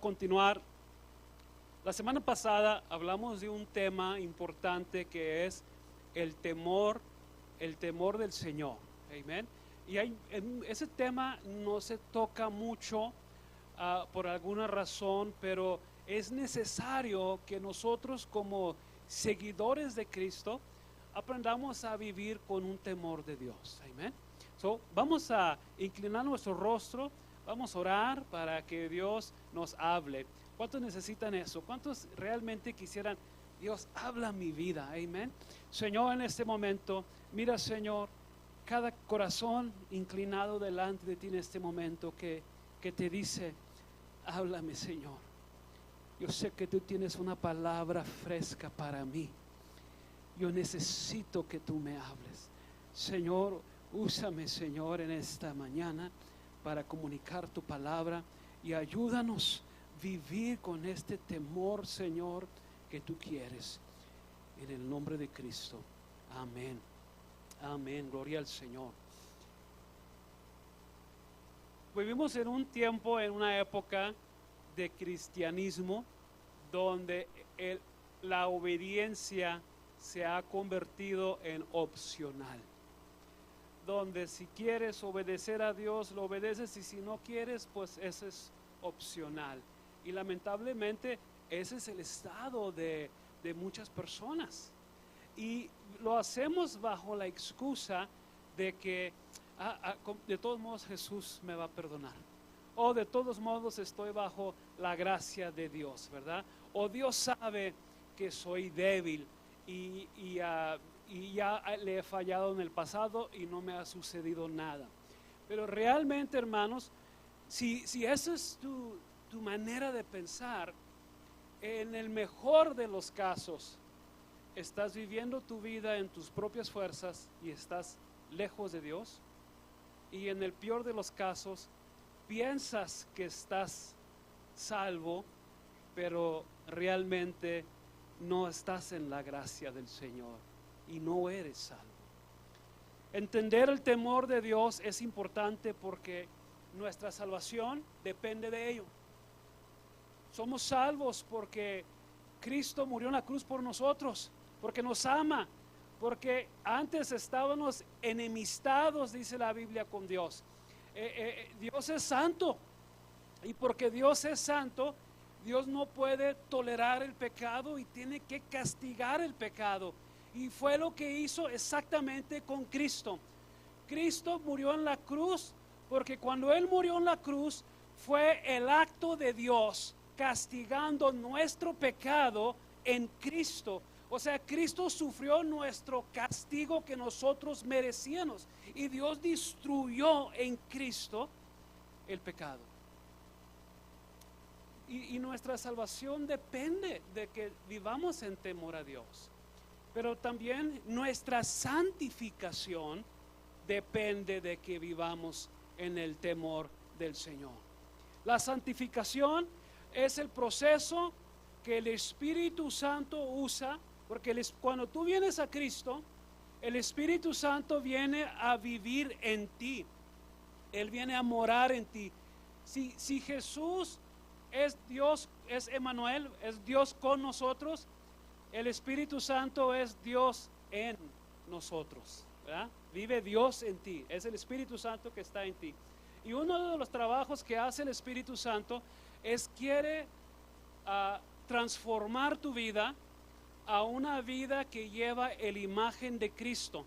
continuar. La semana pasada hablamos de un tema importante que es el temor del Señor. Amén. Y ese tema no se toca mucho por alguna razón, pero es necesario que nosotros como seguidores de Cristo aprendamos a vivir con un temor de Dios. Amén. Vamos a inclinar nuestro rostro, vamos a orar para que Dios nos hable. ¿Cuántos necesitan eso? ¿Cuántos realmente quisieran, Dios, habla mi vida? Amén. Señor, en este momento, mira, Señor, cada corazón inclinado delante de ti en este momento que te dice, háblame, Señor. Yo sé que tú tienes una palabra fresca para mí. Yo necesito que tú me hables. Señor, úsame, Señor, en esta mañana para comunicar tu palabra y ayúdanos a vivir con este temor, Señor, que tú quieres. En el nombre de Cristo. Amén. Amén. Gloria al Señor. Vivimos en un tiempo, en una época de cristianismo donde la obediencia se ha convertido en opcional, donde si quieres obedecer a Dios lo obedeces y si no quieres pues eso es opcional. Y lamentablemente ese es el estado de muchas personas y lo hacemos bajo la excusa de que de todos modos Jesús me va a perdonar, o de todos modos estoy bajo la gracia de Dios, ¿verdad? O Dios sabe que soy débil y ya le he fallado en el pasado y no me ha sucedido nada. Pero realmente, hermanos, si esa es tu manera de pensar, en el mejor de los casos estás viviendo tu vida en tus propias fuerzas y estás lejos de Dios, y en el peor de los casos piensas que estás salvo, pero realmente no estás en la gracia del Señor y no eres salvo. Entender el temor de Dios es importante porque nuestra salvación depende de ello. Somos salvos porque Cristo murió en la cruz por nosotros, porque nos ama, porque antes estábamos enemistados, dice la Biblia, con Dios. Dios es santo, y porque Dios es santo, Dios no puede tolerar el pecado y tiene que castigar el pecado. Y fue lo que hizo exactamente con Cristo. Cristo murió en la cruz porque cuando Él murió en la cruz fue el acto de Dios castigando nuestro pecado en Cristo. O sea, Cristo sufrió nuestro castigo que nosotros merecíamos y Dios destruyó en Cristo el pecado. Y nuestra salvación depende de que vivamos en temor a Dios. Pero también nuestra santificación depende de que vivamos en el temor del Señor. La santificación es el proceso que el Espíritu Santo usa, porque cuando tú vienes a Cristo, el Espíritu Santo viene a vivir en ti. Él viene a morar en ti. Si Jesús es Dios, es Emmanuel, es Dios con nosotros, el Espíritu Santo es Dios en nosotros, ¿verdad? Vive Dios en ti, es el Espíritu Santo que está en ti. Y uno de los trabajos que hace el Espíritu Santo quiere transformar tu vida a una vida que lleva la imagen de Cristo.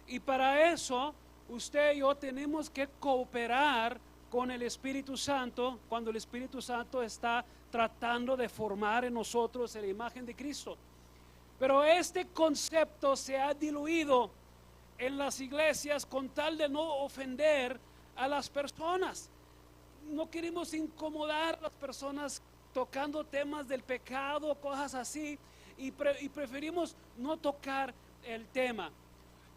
Y para eso usted y yo tenemos que cooperar con el Espíritu Santo cuando el Espíritu Santo está tratando de formar en nosotros la imagen de Cristo. Pero este concepto se ha diluido en las iglesias con tal de no ofender a las personas. No queremos incomodar a las personas tocando temas del pecado, cosas así, y preferimos no tocar el tema.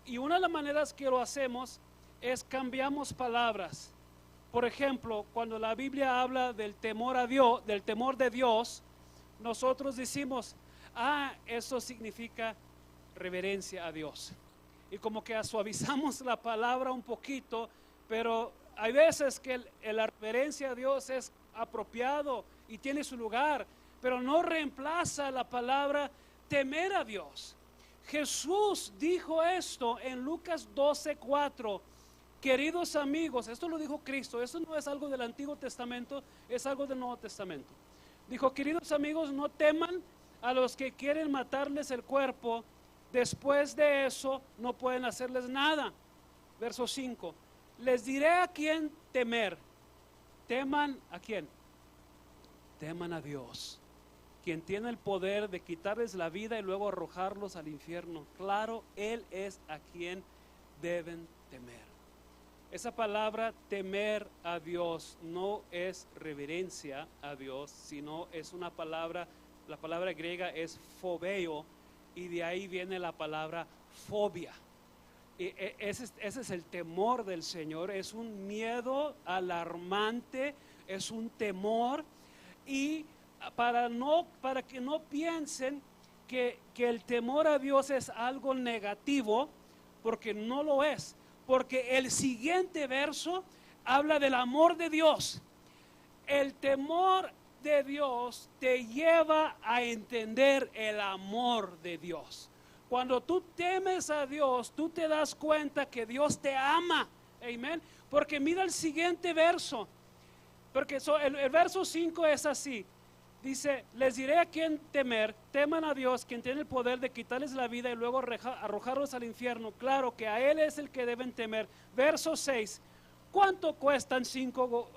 Y una de las maneras que lo hacemos es cambiamos palabras. Por ejemplo, cuando la Biblia habla del temor a Dios, del temor de Dios, nosotros decimos, eso significa reverencia a Dios. Y como que suavizamos la palabra un poquito, pero hay veces que la reverencia a Dios es apropiado y tiene su lugar, pero no reemplaza la palabra temer a Dios. Jesús dijo esto en Lucas 12:4. Queridos amigos, esto lo dijo Cristo, esto no es algo del Antiguo Testamento, es algo del Nuevo Testamento. Dijo, queridos amigos, no teman a los que quieren matarles el cuerpo, después de eso no pueden hacerles nada. Verso 5, les diré a quién temer. ¿Teman a quién? Teman a Dios, quien tiene el poder de quitarles la vida y luego arrojarlos al infierno. Claro, Él es a quien deben temer. Esa palabra temer a Dios no es reverencia a Dios, sino es una palabra, la palabra griega es phobeo, y de ahí viene la palabra fobia. Y ese es el temor del Señor, es un miedo alarmante, es un temor, y para que no piensen que el temor a Dios es algo negativo, porque no lo es. Porque el siguiente verso habla del amor de Dios. El temor de Dios te lleva a entender el amor de Dios. Cuando tú temes a Dios, tú te das cuenta que Dios te ama. Amén. Porque mira el siguiente verso. Porque el verso 5 es así. Dice, les diré a quién temer, teman a Dios, quien tiene el poder de quitarles la vida y luego arrojarlos al infierno. Claro que a Él es el que deben temer. Verso 6, ¿cuánto cuestan 5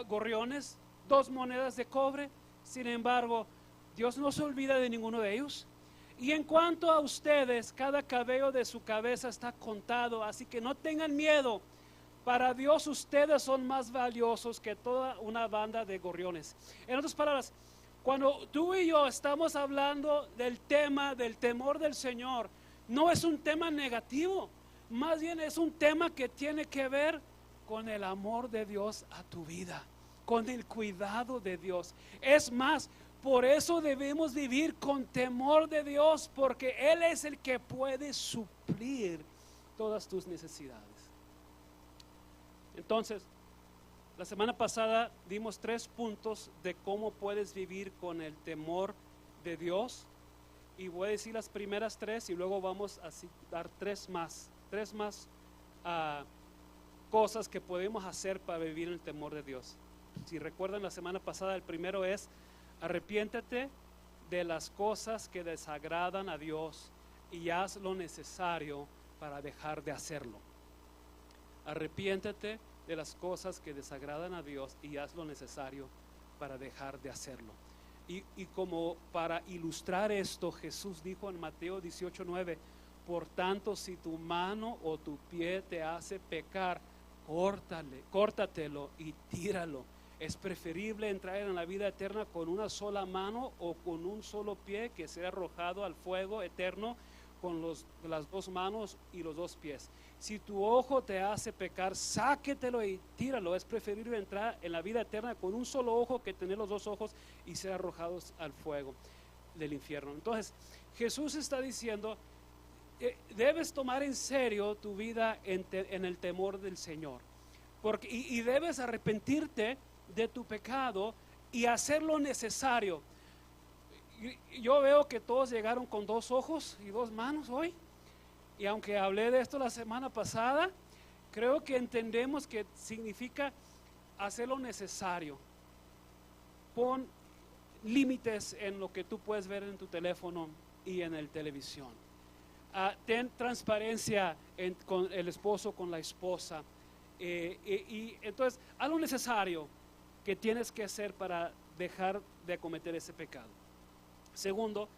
gorriones? 2 monedas de cobre. Sin embargo, Dios no se olvida de ninguno de ellos. Y en cuanto a ustedes, cada cabello de su cabeza está contado, así que no tengan miedo. Para Dios ustedes son más valiosos que toda una banda de gorriones. En otras palabras, cuando tú y yo estamos hablando del tema del temor del Señor, no es un tema negativo, más bien es un tema que tiene que ver con el amor de Dios a tu vida, con el cuidado de Dios. Es más, por eso debemos vivir con temor de Dios, porque Él es el que puede suplir todas tus necesidades. Entonces, la semana pasada dimos 3 puntos de cómo puedes vivir con el temor de Dios, y voy a decir las primeras 3 y luego vamos a dar 3 más cosas que podemos hacer para vivir en el temor de Dios. Si recuerdan la semana pasada, el primero es: arrepiéntete de las cosas que desagradan a Dios y haz lo necesario para dejar de hacerlo. Arrepiéntete de las cosas que desagradan a Dios y haz lo necesario para dejar de hacerlo. Y como para ilustrar esto, Jesús dijo en Mateo 18:9: por tanto, si tu mano o tu pie te hace pecar, córtatelo y tíralo. Es preferible entrar en la vida eterna con una sola mano o con un solo pie que sea arrojado al fuego eterno con las 2 manos y los 2 pies. Si tu ojo te hace pecar, sáquetelo y tíralo. Es preferible entrar en la vida eterna con un solo ojo que tener los 2 ojos y ser arrojados al fuego del infierno. Entonces, Jesús está diciendo, debes tomar en serio tu vida en el temor del Señor, y debes arrepentirte de tu pecado y hacer lo necesario. Yo veo que todos llegaron con 2 ojos y 2 manos hoy, y aunque hablé de esto la semana pasada, creo que entendemos que significa hacer lo necesario. Pon límites en lo que tú puedes ver en tu teléfono y en el televisión. Ten transparencia con el esposo, con la esposa, y entonces haz lo necesario que tienes que hacer para dejar de cometer ese pecado. Segundo,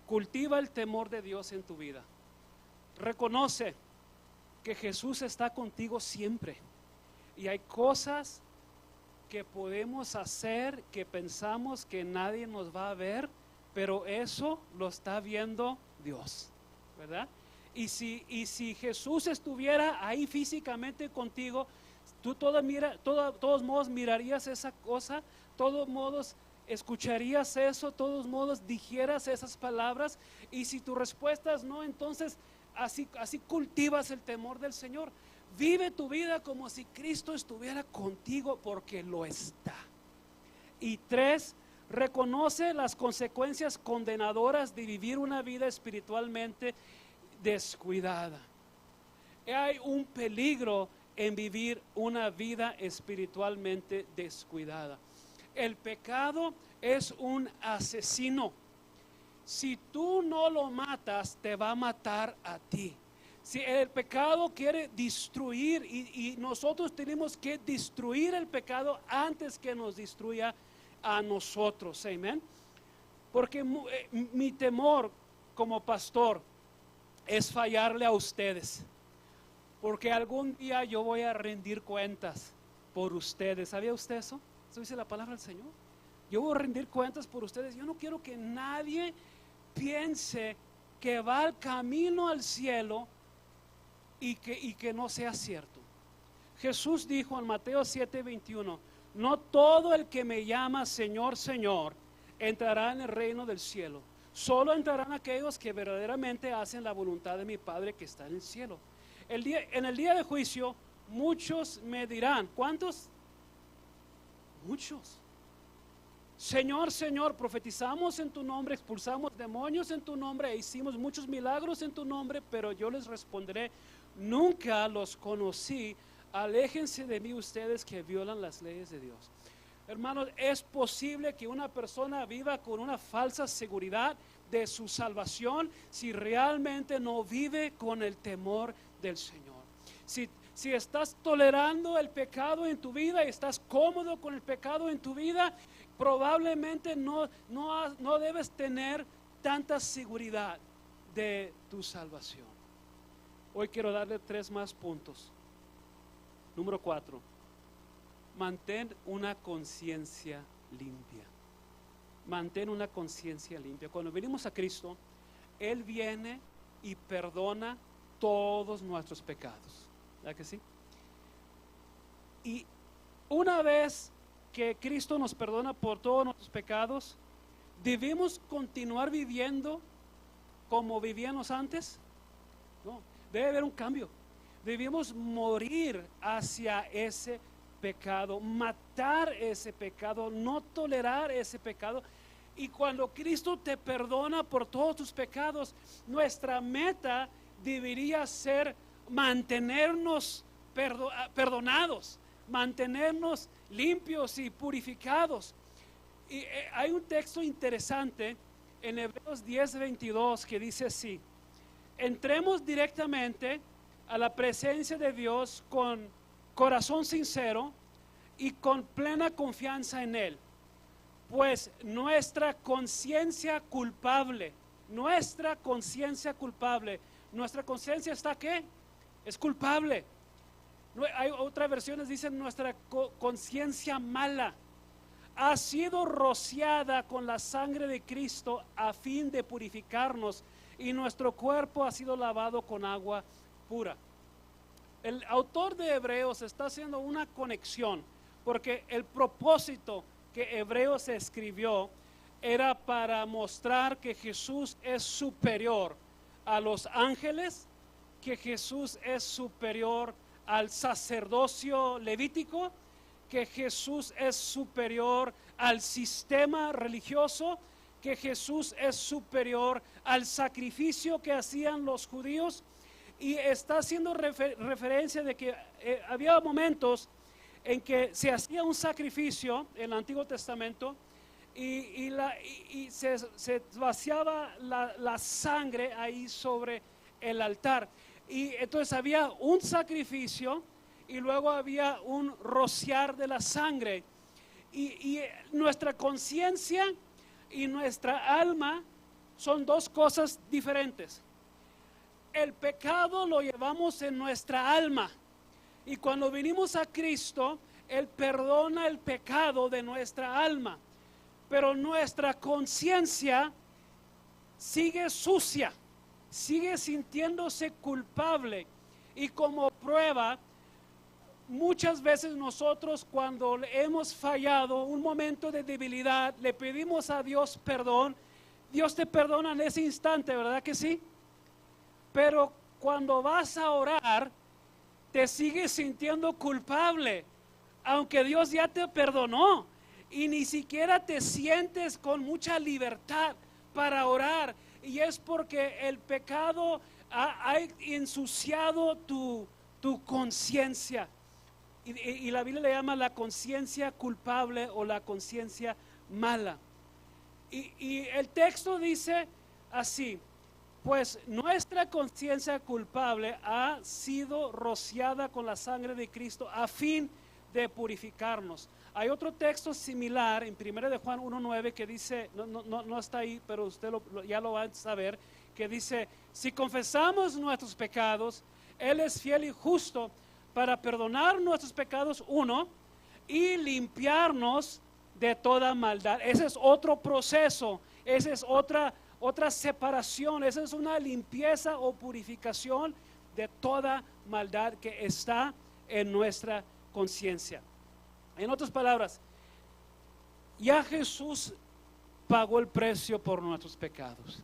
cultiva el temor de Dios en tu vida. Reconoce que Jesús está contigo siempre, y hay cosas que podemos hacer que pensamos que nadie nos va a ver, pero eso lo está viendo Dios, ¿verdad? Y si Jesús estuviera ahí físicamente contigo, tú todos modos mirarías esa cosa, todos modos escucharías eso, todos modos dijeras esas palabras. Y si tu respuesta es no, entonces así cultivas el temor del Señor. Vive tu vida como si Cristo estuviera contigo, porque lo está. Y 3, reconoce las consecuencias condenadoras de vivir una vida espiritualmente descuidada. Hay un peligro en vivir una vida espiritualmente descuidada. El pecado es un asesino. Si tú no lo matas, te va a matar a ti. Si el pecado quiere destruir y nosotros tenemos que destruir el pecado antes que nos destruya a nosotros, amén. Porque mi temor como pastor es fallarle a ustedes, porque algún día yo voy a rendir cuentas por ustedes. ¿Sabía usted eso? Eso dice la palabra del Señor. Yo voy a rendir cuentas por ustedes. Yo no quiero que nadie piense que va al camino al cielo y que no sea cierto. Jesús dijo en Mateo 7:21, no todo el que me llama Señor, Señor, entrará en el reino del cielo. Solo entrarán aquellos que verdaderamente hacen la voluntad de mi Padre que está en el cielo. En el día de juicio, muchos me dirán, ¿cuántos? Muchos. Señor, Señor, profetizamos en tu nombre, expulsamos demonios en tu nombre e hicimos muchos milagros en tu nombre, pero yo les responderé, nunca los conocí, aléjense de mí ustedes que violan las leyes de Dios. Hermanos, es posible que una persona viva con una falsa seguridad de su salvación si realmente no vive con el temor del Señor. Si estás tolerando el pecado en tu vida y estás cómodo con el pecado en tu vida, probablemente no debes tener tanta seguridad de tu salvación. Hoy quiero darle 3 más puntos. Número 4, mantén una conciencia limpia. Mantén una conciencia limpia. Cuando venimos a Cristo, Él viene y perdona todos nuestros pecados. ¿Verdad que sí? Y una vez que Cristo nos perdona por todos nuestros pecados, ¿debemos continuar viviendo como vivíamos antes? No, debe haber un cambio. Debemos morir hacia ese pecado, matar ese pecado, no tolerar ese pecado. Y cuando Cristo te perdona por todos tus pecados, nuestra meta debería ser mantenernos perdonados, mantenernos limpios y purificados. Y hay un texto interesante en Hebreos 10:22 que dice así: entremos directamente a la presencia de Dios con corazón sincero y con plena confianza en Él, pues nuestra conciencia culpable, nuestra conciencia está ¿qué? Es culpable. Hay otras versiones dicen nuestra conciencia mala ha sido rociada con la sangre de Cristo a fin de purificarnos, y nuestro cuerpo ha sido lavado con agua pura. El autor de Hebreos está haciendo una conexión, porque el propósito que Hebreos escribió era para mostrar que Jesús es superior a los ángeles, que Jesús es superior al sacerdocio levítico, que Jesús es superior al sistema religioso, que Jesús es superior al sacrificio que hacían los judíos. Y está haciendo referencia de que había momentos en que se hacía un sacrificio en el Antiguo Testamento y se vaciaba la sangre ahí sobre el altar. Y entonces había un sacrificio y luego había un rociar de la sangre. Y nuestra conciencia y nuestra alma son 2 cosas diferentes. El pecado lo llevamos en nuestra alma, y cuando venimos a Cristo, Él perdona el pecado de nuestra alma, pero nuestra conciencia sigue sucia, sigue sintiéndose culpable. Y como prueba, muchas veces nosotros, cuando hemos fallado, un momento de debilidad, le pedimos a Dios perdón. Dios te perdona en ese instante, ¿verdad que sí? Pero cuando vas a orar, te sigues sintiendo culpable, aunque Dios ya te perdonó. y ni siquiera te sientes con mucha libertad para orar, y es porque el pecado ha ensuciado tu conciencia. Y la Biblia le llama la conciencia culpable o la conciencia mala. Y el texto dice así: pues nuestra conciencia culpable ha sido rociada con la sangre de Cristo a fin de purificarnos. Hay otro texto similar en 1 de Juan 1:9 que dice, no está ahí, pero usted ya lo va a saber, que dice: si confesamos nuestros pecados, Él es fiel y justo para perdonar nuestros pecados, uno, y limpiarnos de toda maldad. Ese es otro proceso, esa es otra separación, esa es una limpieza o purificación de toda maldad que está en nuestra conciencia. En otras palabras, ya Jesús pagó el precio por nuestros pecados.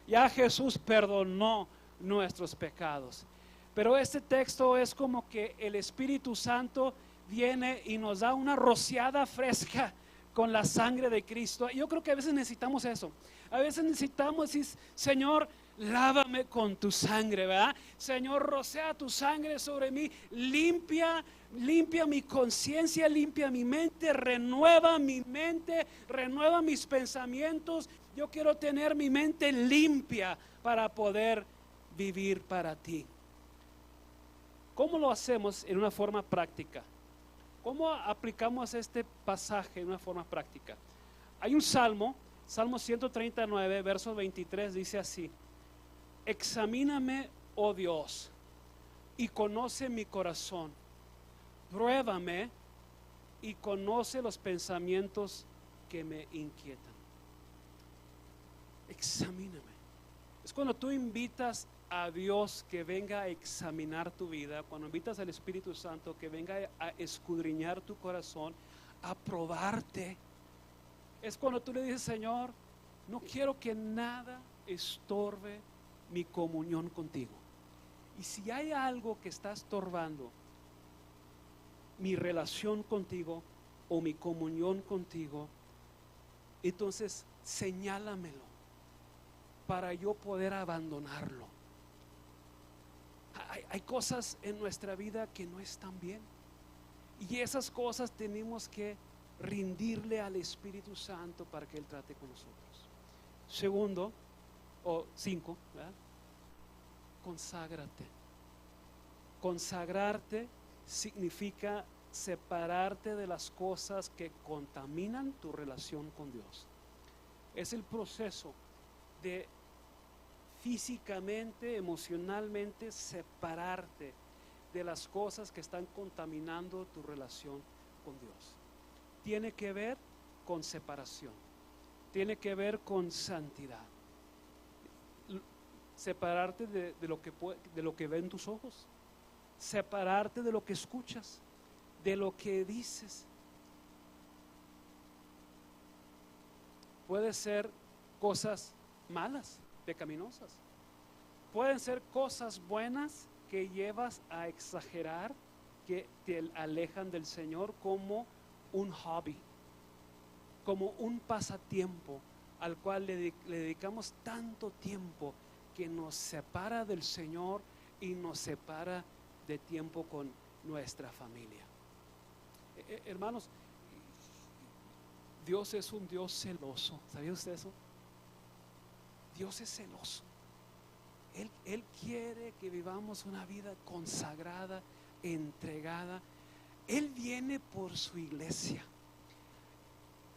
Ya Jesús perdonó nuestros pecados. Pero este texto es como que el Espíritu Santo viene y nos da una rociada fresca con la sangre de Cristo. Yo creo que a veces necesitamos eso. A veces necesitamos decir: Señor, lávame con tu sangre, ¿verdad? Señor, rocea tu sangre sobre mí, limpia mi conciencia, limpia mi mente, renueva mis pensamientos. Yo quiero tener mi mente limpia para poder vivir para ti. ¿Cómo lo hacemos en una forma práctica? ¿Cómo aplicamos este pasaje en una forma práctica? Hay un Salmo 139, verso 23, dice así: examíname, oh Dios, y conoce mi corazón, pruébame y conoce los pensamientos que me inquietan. Examíname. Es cuando tú invitas a Dios que venga a examinar tu vida, cuando invitas al Espíritu Santo que venga a escudriñar tu corazón, a probarte. Es cuando tú le dices: Señor, no quiero que nada estorbe mi comunión contigo. Y si hay algo que está estorbando mi relación contigo o mi comunión contigo, entonces señálamelo para yo poder abandonarlo. Hay cosas en nuestra vida que no están bien, y esas cosas tenemos que rendirle al Espíritu Santo para que Él trate con nosotros. Segundo, o 5, ¿verdad? Conságrate. Consagrarte significa separarte de las cosas que contaminan tu relación con Dios. Es el proceso de físicamente, emocionalmente separarte de las cosas que están contaminando tu relación con Dios. Tiene que ver con separación, tiene que ver con santidad. Separarte de lo que ven tus ojos, separarte de lo que escuchas, de lo que dices. Puede ser cosas malas, pecaminosas. Pueden ser cosas buenas que llevas a exagerar, que te alejan del Señor, como un hobby, como un pasatiempo al cual le dedicamos tanto tiempo que nos separa del Señor y nos separa de tiempo con nuestra familia. Hermanos, Dios es un Dios celoso. ¿Sabía usted eso? Dios es celoso. Él quiere que vivamos una vida consagrada, entregada. Él viene por su iglesia.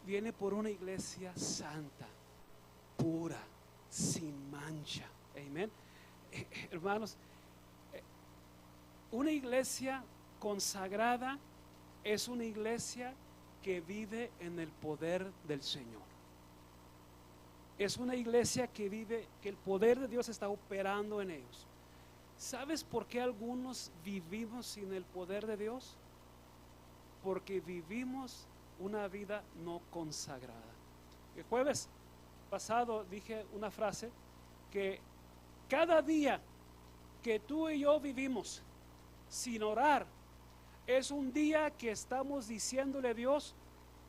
Viene por una iglesia santa, pura, sin mancha. Amén. Hermanos, una iglesia consagrada es una iglesia que vive en el poder del Señor. Es una iglesia que vive, que el poder de Dios está operando en ellos. ¿Sabes por qué algunos vivimos sin el poder de Dios? Porque vivimos una vida no consagrada. El jueves pasado dije una frase, que cada día que tú y yo vivimos sin orar es un día que estamos diciéndole a Dios: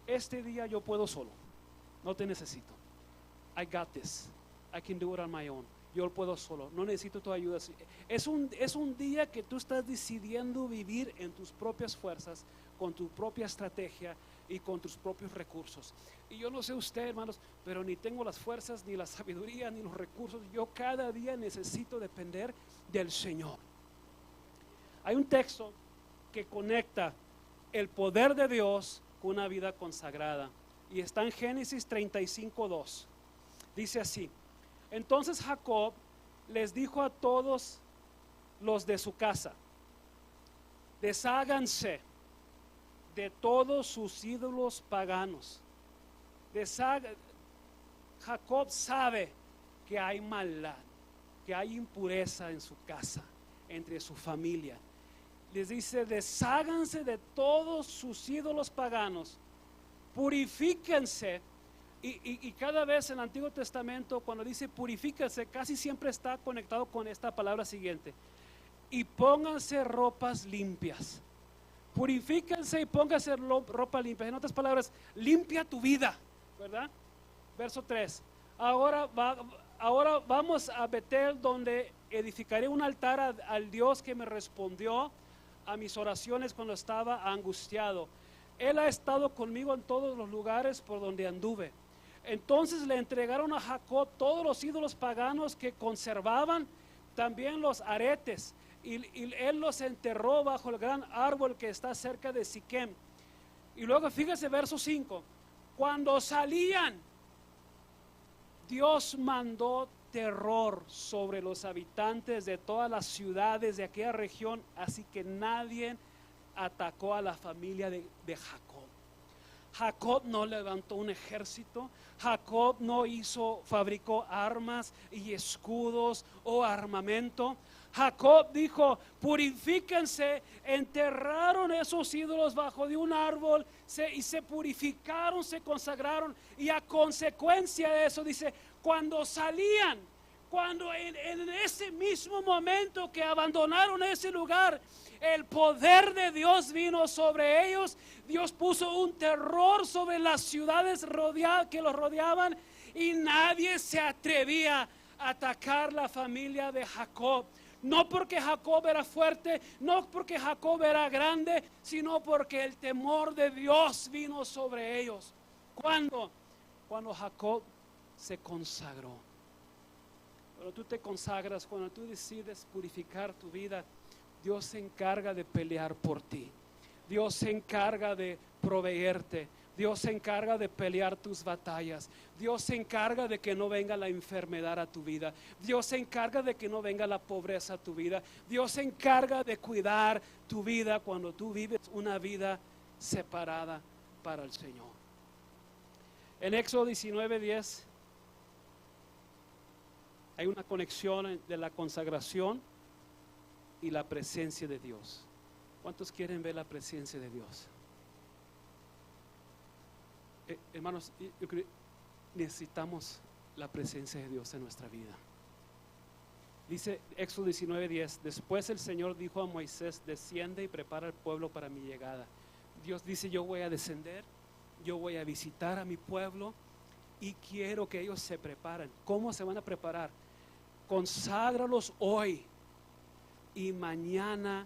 este día yo puedo solo, no te necesito. I got this, I can do it on my own. Yo lo puedo solo, no necesito tu ayuda. Es un día que tú estás decidiendo vivir en tus propias fuerzas, con tu propia estrategia y con tus propios recursos. Y yo no sé usted, hermanos, pero ni tengo las fuerzas, ni la sabiduría, ni los recursos. Yo cada día necesito depender del Señor. Hay un texto que conecta el poder de Dios con una vida consagrada, y está en Génesis 35:2. Dice así: entonces Jacob les dijo a todos los de su casa: desháganse de todos sus ídolos paganos. Jacob sabe que hay maldad, que hay impureza en su casa, entre su familia. Les dice: desháganse de todos sus ídolos paganos, purifíquense. Y cada vez en el Antiguo Testamento, cuando dice purifíquense, casi siempre está conectado con esta palabra siguiente: y pónganse ropas limpias. Purifíquense y pónganse ropa limpia. En otras palabras, limpia tu vida, ¿verdad? Verso 3. Ahora vamos a Betel, donde edificaré un altar al Dios que me respondió a mis oraciones cuando estaba angustiado. Él ha estado conmigo en todos los lugares por donde anduve. Entonces le entregaron a Jacob todos los ídolos paganos que conservaban, también los aretes, y él los enterró bajo el gran árbol que está cerca de Siquem. Y luego fíjese verso 5: cuando salían, Dios mandó terror sobre los habitantes de todas las ciudades de aquella región, así que nadie atacó a la familia de Jacob. Jacob no levantó un ejército. Jacob no fabricó armas y escudos o armamento. Jacob dijo: purifíquense. Enterraron esos ídolos bajo de un árbol y se purificaron, se consagraron, y a consecuencia de eso dice: cuando salían, cuando en ese mismo momento que abandonaron ese lugar, el poder de Dios vino sobre ellos. Dios puso un terror sobre las ciudades que los rodeaban, y nadie se atrevía a atacar la familia de Jacob. No porque Jacob era fuerte, no porque Jacob era grande, sino porque el temor de Dios vino sobre ellos. ¿Cuándo? Cuando Jacob se consagró. Cuando tú te consagras, cuando tú decides purificar tu vida, Dios se encarga de pelear por ti. Dios se encarga de proveerte. Dios se encarga de pelear tus batallas. Dios se encarga de que no venga la enfermedad a tu vida. Dios se encarga de que no venga la pobreza a tu vida. Dios se encarga de cuidar tu vida cuando tú vives una vida separada para el Señor. En Éxodo 19:10 hay una conexión de la consagración y la presencia de Dios. ¿Cuántos quieren ver la presencia de Dios? Hermanos, yo creo que necesitamos la presencia de Dios en nuestra vida. Dice Éxodo 19:10: después el Señor dijo a Moisés: desciende y prepara al pueblo para mi llegada. Dios dice: yo voy a descender, yo voy a visitar a mi pueblo, y quiero que ellos se preparen. ¿Cómo se van a preparar? Conságralos hoy y mañana,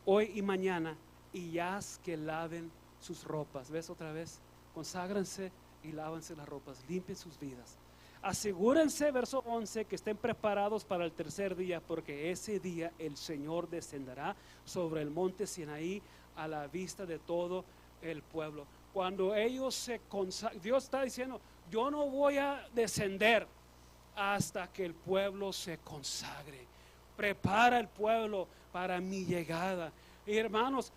hoy y mañana, y haz que laven sus ropas. ¿Ves otra vez? Conságrense y lávense las ropas, limpien sus vidas. Asegúrense, verso 11, que estén preparados para el tercer día, porque ese día el Señor descenderá sobre el monte Sinaí a la vista de todo el pueblo. Cuando ellos se consagran, Dios está diciendo: yo no voy a descender hasta que el pueblo se consagre. Prepara el pueblo para mi llegada. Y hermanos,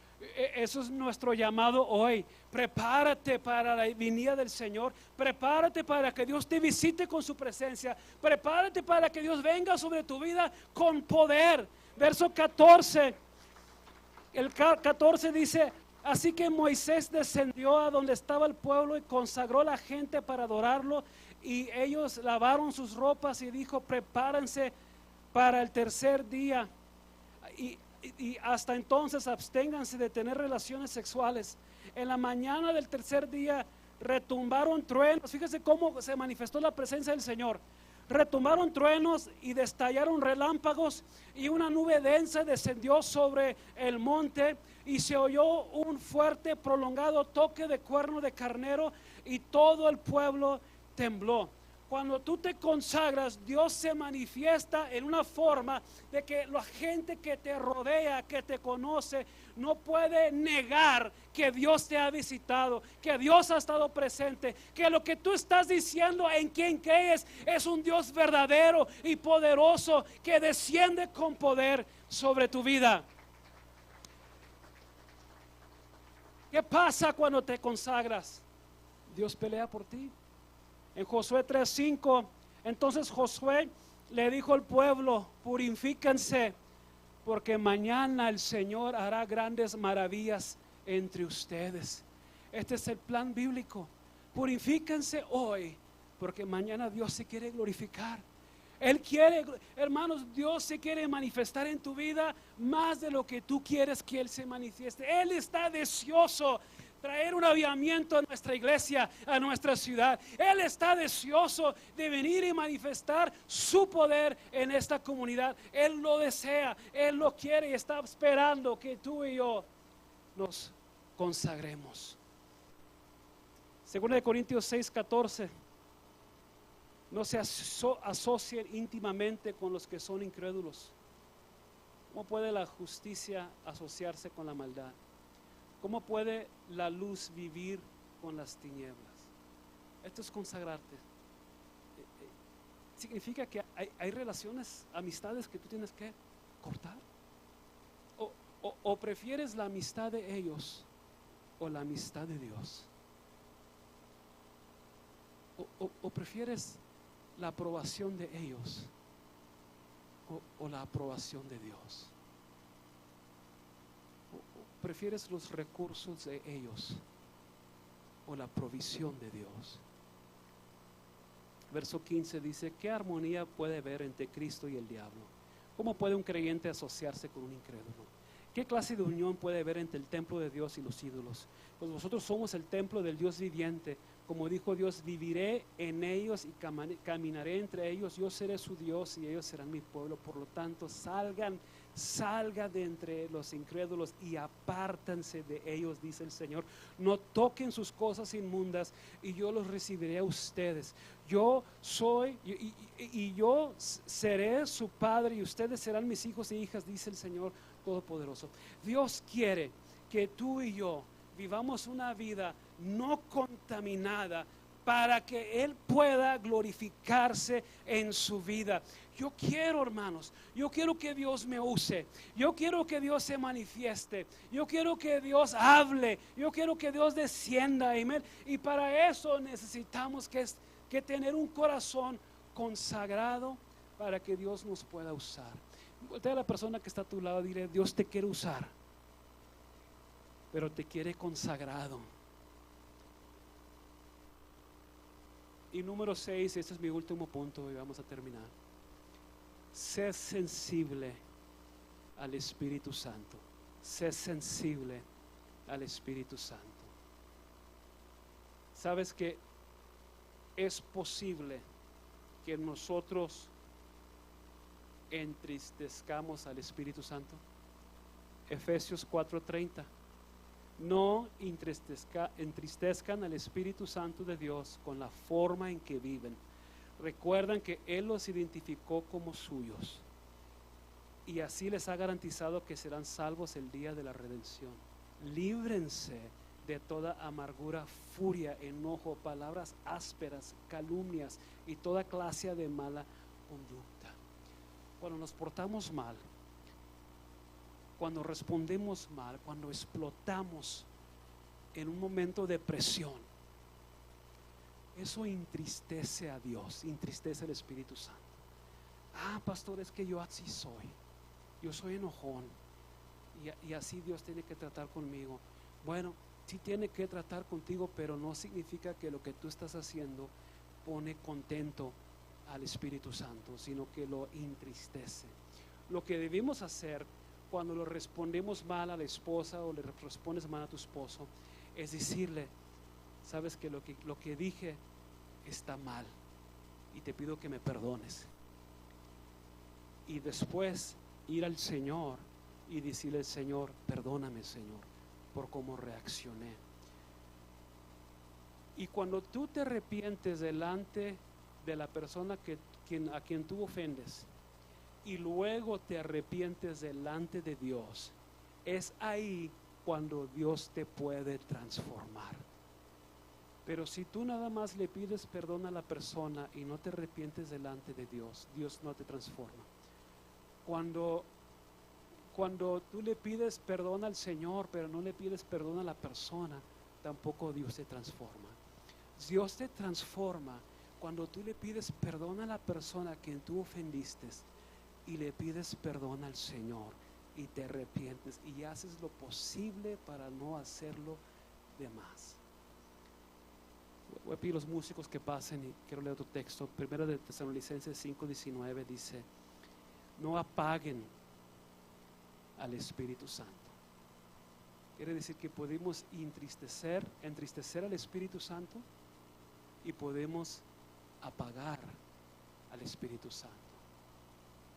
eso es nuestro llamado hoy. Prepárate para la venida del Señor. Prepárate para que Dios te visite con su presencia. Prepárate para que Dios venga sobre tu vida con poder. Verso 14. El 14 dice: así que Moisés descendió a donde estaba el pueblo y consagró a la gente para adorarlo. Y ellos lavaron sus ropas y dijo: prepárense para el tercer día. Y hasta entonces absténganse de tener relaciones sexuales. En la mañana del tercer día retumbaron truenos. Fíjese cómo se manifestó la presencia del Señor. Retumbaron truenos y destallaron relámpagos, y una nube densa descendió sobre el monte, y se oyó un fuerte prolongado toque de cuerno de carnero, y todo el pueblo tembló. Cuando tú te consagras, Dios se manifiesta en una forma de que la gente que te rodea, que te conoce, no puede negar que Dios te ha visitado, que Dios ha estado presente, que lo que tú estás diciendo, en quien crees, es un Dios verdadero y poderoso que desciende con poder sobre tu vida. ¿Qué pasa cuando te consagras? Dios pelea por ti. En Josué 3:5, entonces Josué le dijo al pueblo: purifíquense, porque mañana el Señor hará grandes maravillas entre ustedes. Este es el plan bíblico. Purifíquense hoy, porque mañana Dios se quiere glorificar. Él quiere, hermanos, Dios se quiere manifestar en tu vida más de lo que tú quieres que Él se manifieste. Él está deseoso traer un avivamiento a nuestra iglesia, a nuestra ciudad. Él está deseoso de venir y manifestar su poder en esta comunidad. Él lo desea, Él lo quiere y está esperando que tú y yo nos consagremos. 2 Corintios 6:14. No se asocien íntimamente con los que son incrédulos. ¿Cómo puede la justicia asociarse con la maldad? ¿Cómo puede la luz vivir con las tinieblas? Esto es consagrarte. Significa que hay relaciones, amistades que tú tienes que cortar. O prefieres la amistad de ellos o la amistad de Dios. O prefieres la aprobación de ellos o la aprobación de Dios. ¿Prefieres los recursos de ellos o la provisión de Dios? Verso 15 dice: ¿qué armonía puede haber entre Cristo y el diablo? ¿Cómo puede un creyente asociarse con un incrédulo? ¿Qué clase de unión puede haber entre el templo de Dios y los ídolos? Pues nosotros somos el templo del Dios viviente. Como dijo Dios: viviré en ellos y caminaré entre ellos. Yo seré su Dios y ellos serán mi pueblo. Por lo tanto, salgan de entre los incrédulos y apártense de ellos, dice el Señor. No toquen sus cosas inmundas y yo los recibiré a ustedes. Yo soy y yo seré su padre y ustedes serán mis hijos e hijas, dice el Señor Todopoderoso. Dios quiere que tú y yo vivamos una vida no contaminada para que Él pueda glorificarse en su vida. Yo quiero, hermanos, yo quiero que Dios me use, yo quiero que Dios se manifieste, yo quiero que Dios hable, yo quiero que Dios descienda, amén. Y para eso necesitamos que tener un corazón consagrado para que Dios nos pueda usar. Voltea a la persona que está a tu lado y dile: Dios te quiere usar, pero te quiere consagrado. Y número 6, este es mi último punto y vamos a terminar. Sé sensible al Espíritu Santo. Sé sensible al Espíritu Santo. ¿Sabes que es posible que nosotros entristezcamos al Espíritu Santo? Efesios 4:30. No entristezcan al Espíritu Santo de Dios con la forma en que viven. Recuerdan que Él los identificó como suyos y así les ha garantizado que serán salvos el día de la redención. Líbrense de toda amargura, furia, enojo, palabras ásperas, calumnias y toda clase de mala conducta. Cuando nos portamos mal, cuando respondemos mal, cuando explotamos en un momento de presión, eso entristece a Dios, entristece al Espíritu Santo. Pastor, es que yo así soy, yo soy enojón y así Dios tiene que tratar conmigo. Bueno, sí tiene que tratar contigo, pero no significa que lo que tú estás haciendo pone contento al Espíritu Santo, sino que lo entristece. Lo que debemos hacer cuando lo respondemos mal a la esposa o le respondes mal a tu esposo es decirle, sabes que lo que dije está mal y te pido que me perdones. Y después ir al Señor y decirle al Señor, perdóname, Señor, por cómo reaccioné. Y cuando tú te arrepientes delante de la persona a quien tú ofendes, y luego te arrepientes delante de Dios, es ahí cuando Dios te puede transformar. Pero si tú nada más le pides perdón a la persona y no te arrepientes delante de Dios, Dios no te transforma. Cuando tú le pides perdón al Señor, pero no le pides perdón a la persona, tampoco Dios te transforma. Dios te transforma cuando tú le pides perdón a la persona a quien tú ofendiste y le pides perdón al Señor y te arrepientes y haces lo posible para no hacerlo de más. Voy a pedir a los músicos que pasen y quiero leer otro texto. Primera de Tesalonicenses 5:19 dice: no apaguen al Espíritu Santo. Quiere decir que podemos entristecer al Espíritu Santo y podemos apagar al Espíritu Santo.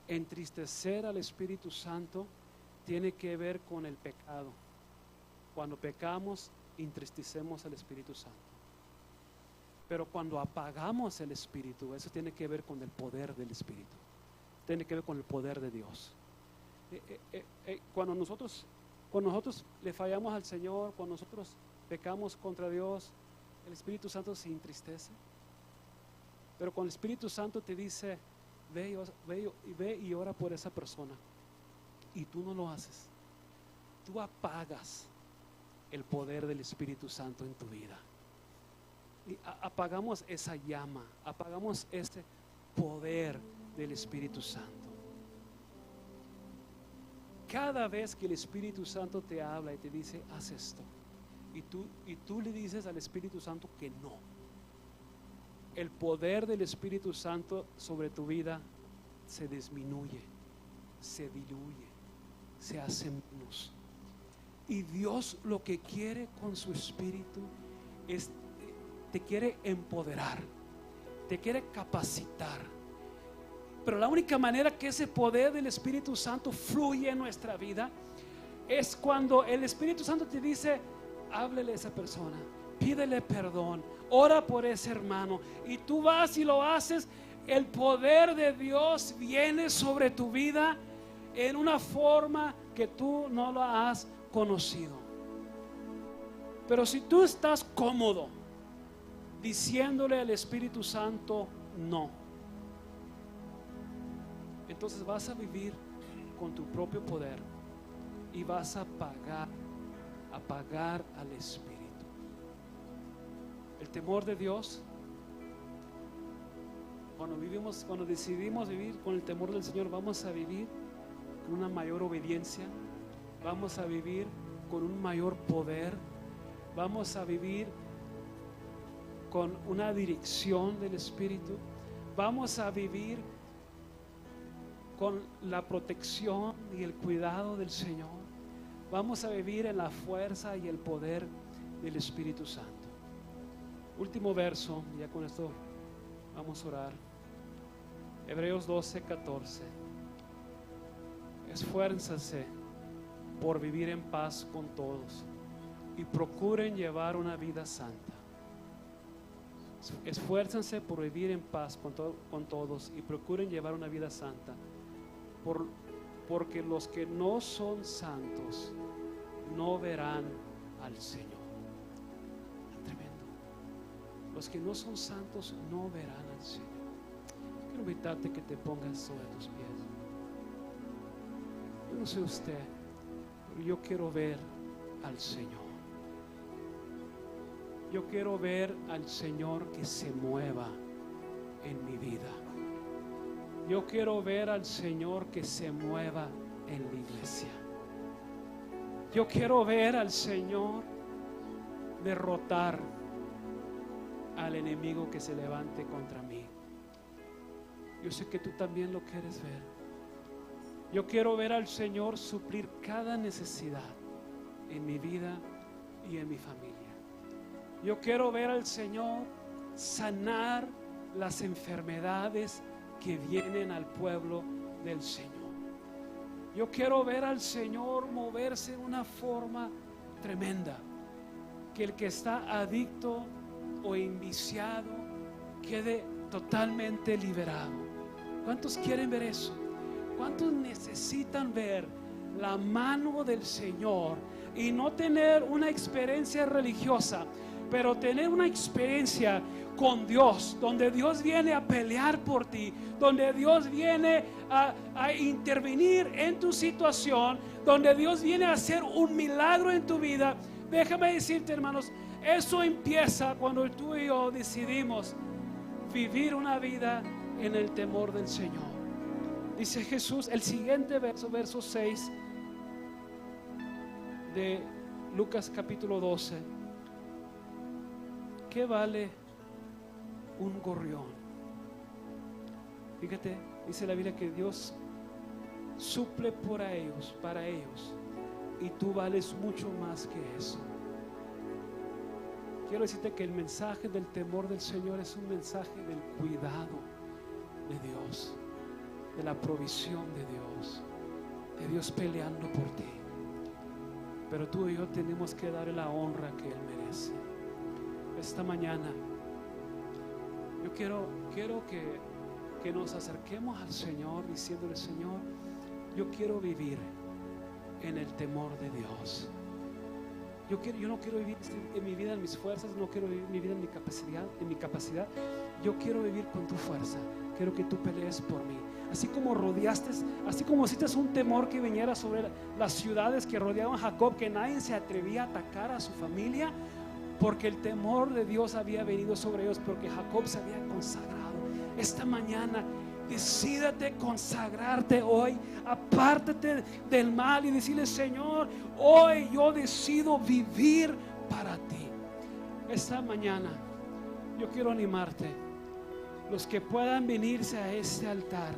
Entristecer al Espíritu Santo tiene que ver con el pecado. Cuando pecamos, entristecemos al Espíritu Santo. Pero cuando apagamos el Espíritu, eso tiene que ver con el poder del Espíritu. Tiene que ver con el poder de Dios. Cuando nosotros le fallamos al Señor, cuando nosotros pecamos contra Dios, el Espíritu Santo se entristece. Pero cuando el Espíritu Santo te dice, ve y ora por esa persona, y tú no lo haces, tú apagas el poder del Espíritu Santo en tu vida. Y apagamos esa llama, apagamos ese poder del Espíritu Santo. Cada vez que el Espíritu Santo te habla y te dice, haz esto, y tú le dices al Espíritu Santo que no, el poder del Espíritu Santo sobre tu vida se disminuye, se diluye, se hace menos. Y Dios lo que quiere con su Espíritu es, te quiere empoderar, te quiere capacitar. Pero la única manera que ese poder del Espíritu Santo fluye en nuestra vida es cuando el Espíritu Santo te dice, háblele a esa persona, pídele perdón, ora por ese hermano, y tú vas y lo haces. El poder de Dios viene sobre tu vida en una forma que tú no lo has conocido. Pero si tú estás cómodo diciéndole al Espíritu Santo no, entonces vas a vivir con tu propio poder y vas a apagar al Espíritu. El temor de Dios, cuando decidimos vivir con el temor del Señor, vamos a vivir con una mayor obediencia, vamos a vivir con un mayor poder, vamos a vivir con una dirección del Espíritu, vamos a vivir con la protección y el cuidado del Señor, vamos a vivir en la fuerza y el poder del Espíritu Santo. Último verso, ya con esto vamos a orar. Hebreos 12:14. Esfuércense por vivir en paz con todos y procuren llevar una vida santa. Esfuércense por vivir en paz con todos y procuren llevar una vida santa, porque los que no son santos no verán al Señor. Tremendo. Los que no son santos no verán al Señor. Quiero invitarte que te pongas sobre tus pies. Yo no sé usted, pero yo quiero ver al Señor. Yo quiero ver al Señor que se mueva en mi vida. Yo quiero ver al Señor que se mueva en la iglesia. Yo quiero ver al Señor derrotar al enemigo que se levante contra mí. Yo sé que tú también lo quieres ver. Yo quiero ver al Señor suplir cada necesidad en mi vida y en mi familia. Yo quiero ver al Señor sanar las enfermedades que vienen al pueblo del Señor. Yo quiero ver al Señor moverse de una forma tremenda. Que el que está adicto o enviciado quede totalmente liberado. ¿Cuántos quieren ver eso? ¿Cuántos necesitan ver la mano del Señor y no tener una experiencia religiosa, pero tener una experiencia con Dios, donde Dios viene a pelear por ti, donde Dios viene a intervenir en tu situación, donde Dios viene a hacer un milagro en tu vida? Déjame decirte, hermanos, eso empieza cuando tú y yo decidimos vivir una vida en el temor del Señor. Dice Jesús, el siguiente verso, verso 6 de Lucas capítulo 12: ¿qué vale un gorrión? Fíjate, dice la Biblia que Dios suple para ellos, y tú vales mucho más que eso. Quiero decirte que el mensaje del temor del Señor es un mensaje del cuidado de Dios, de la provisión de Dios peleando por ti. Pero tú y yo tenemos que darle la honra que Él merece. Esta mañana yo quiero que nos acerquemos al Señor diciéndole: Señor, yo quiero vivir en el temor de Dios. Yo no quiero vivir en mi vida en mis fuerzas, no quiero vivir mi vida en mi capacidad. Yo quiero vivir con tu fuerza. Quiero que tú pelees por mí. Así como hiciste un temor que viniera sobre las ciudades que rodeaban a Jacob, que nadie se atrevía a atacar a su familia, porque el temor de Dios había venido sobre ellos, porque Jacob se había consagrado. Esta mañana decídate consagrarte hoy, apártate del mal y decirle: Señor, hoy yo decido vivir para ti. Esta mañana yo quiero animarte, los que puedan venirse a este altar,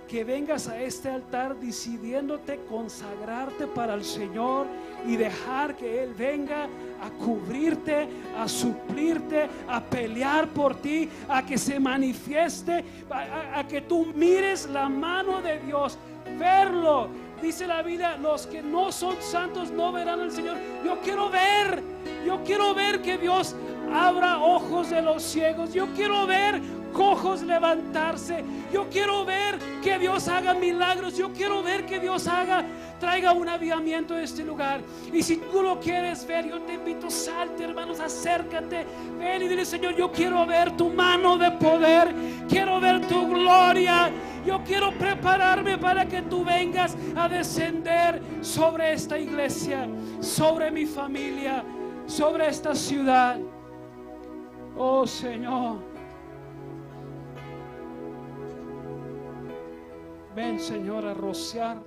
que vengas a este altar decidiéndote consagrarte para el Señor y dejar que Él venga a cubrirte, a suplirte, a pelear por ti, a que se manifieste, a que tú mires la mano de Dios, verlo. Dice la Biblia: los que no son santos no verán al Señor. Yo quiero ver que Dios abra ojos de los ciegos. Yo quiero ver cojos levantarse. Yo quiero ver que Dios haga milagros. Yo quiero ver que Dios traiga un avivamiento a este lugar. Y si tú lo quieres ver, yo te invito: salte, hermanos, acércate, ven y dile: Señor, yo quiero ver tu mano de poder, quiero ver tu gloria. Yo quiero prepararme para que tú vengas a descender sobre esta iglesia, sobre mi familia, sobre esta ciudad. Oh Señor, ven, Señor, a rociar